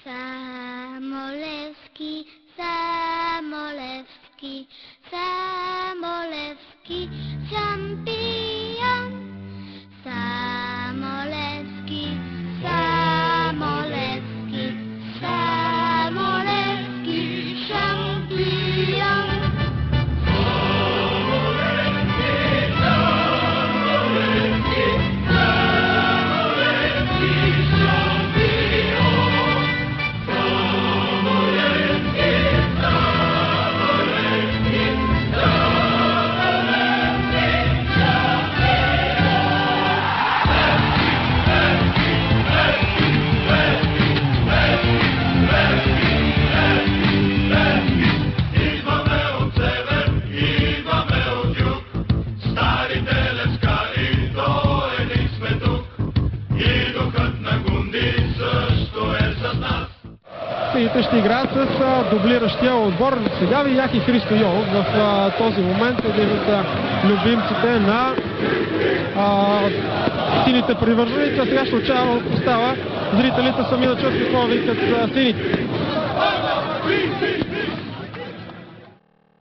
Самолевски, Самолевски, Самолевски, шампион. Самолевски, Самолевски, Самолевски, шампион. Сините ще играят с дублиращия отбор. Сега видях и Христо Йолов в този момент, един от любимците на сините привърженици. Сега ще остава зрителите сами да чуят какво викат сините.